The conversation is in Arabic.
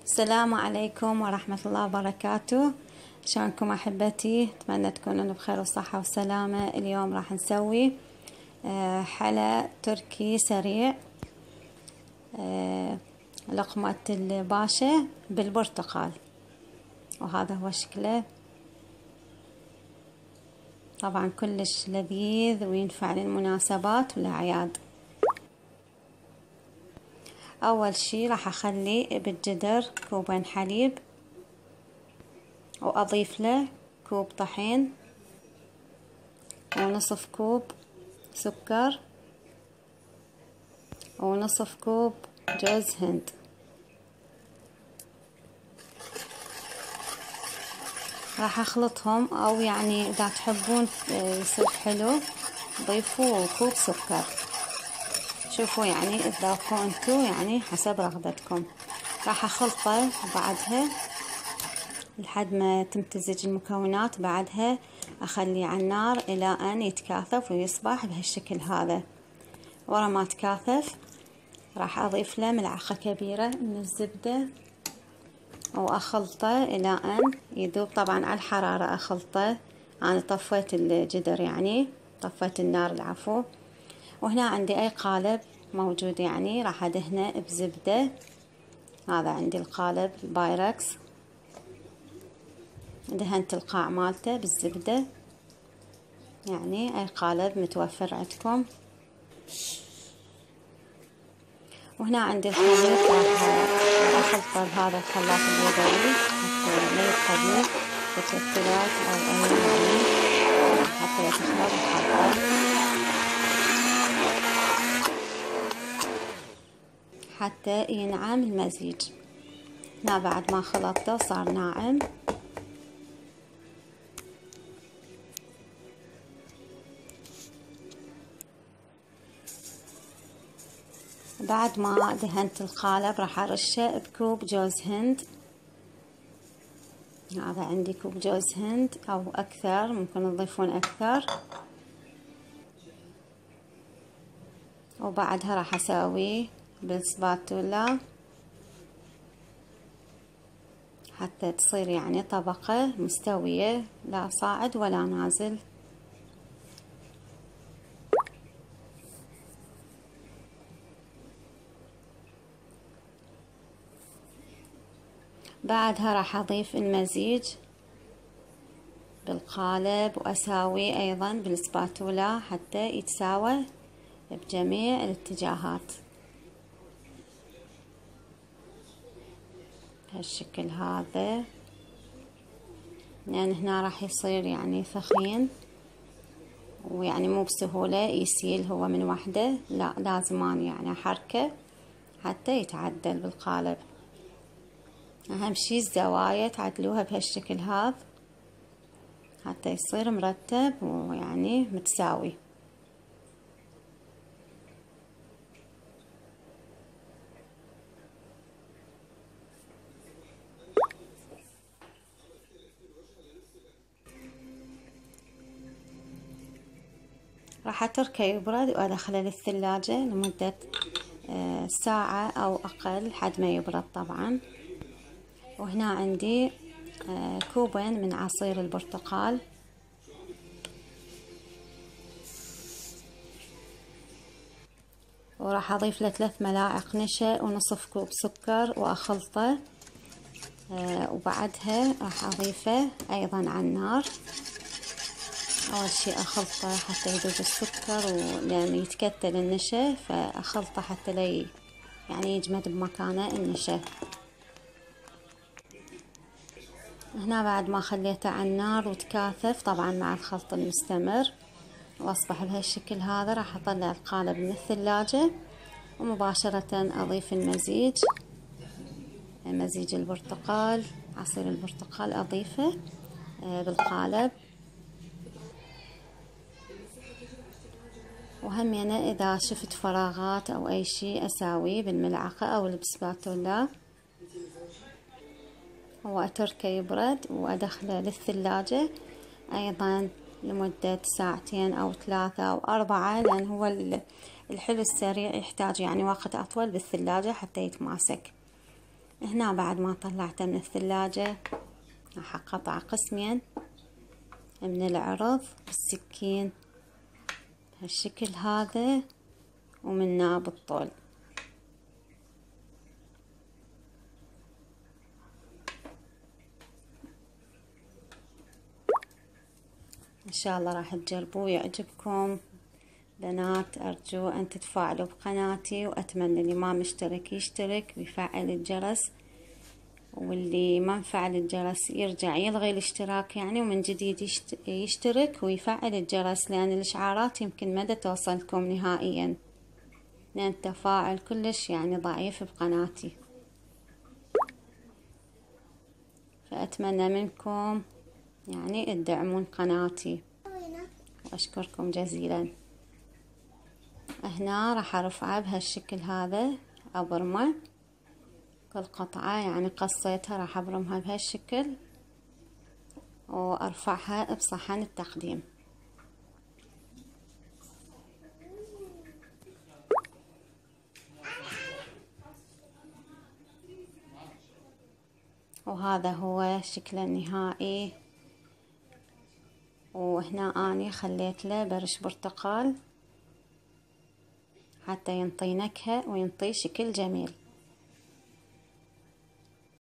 السلام عليكم ورحمة الله وبركاته. شلونكم أحبتي؟ أتمنى تكونون بخير وصحة وسلامة. اليوم راح نسوي حلا تركي سريع، لقمة الباشا بالبرتقال، وهذا هو شكله. طبعا كلش لذيذ وينفع للمناسبات والأعياد. أول شي راح أخلي بالجدر كوبين حليب، وأضيف له كوب طحين ونصف كوب سكر ونصف كوب جوز هند. راح أخلطهم، أو يعني إذا تحبون يصير حلو ضيفوا كوب سكر، شوفوا يعني تذوقوا انتو يعني حسب رغبتكم. راح أخلطه بعدها لحد ما تمتزج المكونات. بعدها أخليه على النار إلى أن يتكاثف ويصبح بهالشكل هذا. ورا ما تكاثف راح أضيف له ملعقة كبيرة من الزبدة وأخلطه إلى أن يذوب. طبعا على الحرارة أخلطه، أنا طفيت الجدر يعني طفيت النار العفو. وهنا عندي أي قالب موجود يعني راح أدهنه بزبدة. هذا عندي القالب بايركس، دهنت القاع مالته بالزبدة، يعني أي قالب متوفر عندكم. وهنا عندي الخليط راح أخلطه بهذا الخلاط اليدوي حتى ما يدخل متشتلات أو أي يعني حتى يتخلط الخلطة، حتى ينعم المزيج. هنا بعد ما خلطته صار ناعم. بعد ما دهنت القالب راح أرشه بكوب جوز هند. هذا عندي كوب جوز هند أو أكثر، ممكن تضيفون أكثر. وبعدها راح أسوي بالسباتولا حتى تصير يعني طبقة مستوية، لا صاعد ولا نازل. بعدها راح أضيف المزيج بالقالب وأساوي أيضا بالسباتولا حتى يتساوى بجميع الاتجاهات بهالشكل هذا. لأن هنا راح يصير يعني ثخين، ويعني مو بسهولة يسيل هو من وحده، لا لازم أنا يعني أحركه حتى يتعدل بالقالب. أهم شي الزوايا تعدلوها بهالشكل هذا حتى يصير مرتب ويعني متساوي. راح أتركه يبرد وأدخله للثلاجة لمدة ساعة أو أقل لحد ما يبرد طبعا. وهنا عندي كوبين من عصير البرتقال، وراح أضيف له 3 ملاعق نشا ونصف كوب سكر وأخلطه. وبعدها راح أضيفه أيضا على النار. أول شي أخلطه حتى يذوب السكر، ولما يتكتل النشا فأخلطه حتى لا يعني يجمد بمكانه النشا. هنا بعد ما خليته على النار وتكاثف طبعا مع الخلط المستمر واصبح بهالشكل هذا، راح اطلع القالب من الثلاجة ومباشرة اضيف المزيج، مزيج البرتقال، عصير البرتقال اضيفه بالقالب. وهمينه اذا شفت فراغات او اي شيء اساويه بالملعقة او البسباتولا، وأتركه يبرد وأدخله للثلاجة أيضا لمدة 2 أو 3 أو 4، لأن هو الحلو السريع يحتاج يعني وقت أطول بالثلاجة حتى يتماسك. هنا بعد ما طلعته من الثلاجة راح اقطع قسمين من العرض بالسكين بهالشكل هذا ومنه بالطول. ان شاء الله راح تجربوه ويعجبكم بنات. ارجو ان تتفاعلوا بقناتي، واتمنى اللي ما مشترك يشترك ويفعل الجرس، واللي ما مفعل الجرس يرجع يلغي الاشتراك يعني، ومن جديد يشترك ويفعل الجرس، لان الاشعارات يمكن ما توصلكم نهائيا، لان التفاعل كلش يعني ضعيف بقناتي. فاتمنى منكم يعني تدعمون قناتي، واشكركم جزيلا. هنا راح ارفعه بهالشكل هذا، ابرمه كل قطعة يعني قصيتها راح ابرمها بهالشكل وارفعها بصحن التقديم. وهذا هو شكله النهائي. وهنا اني خليت له برش برتقال حتى ينطي نكهة وينطي شكل جميل.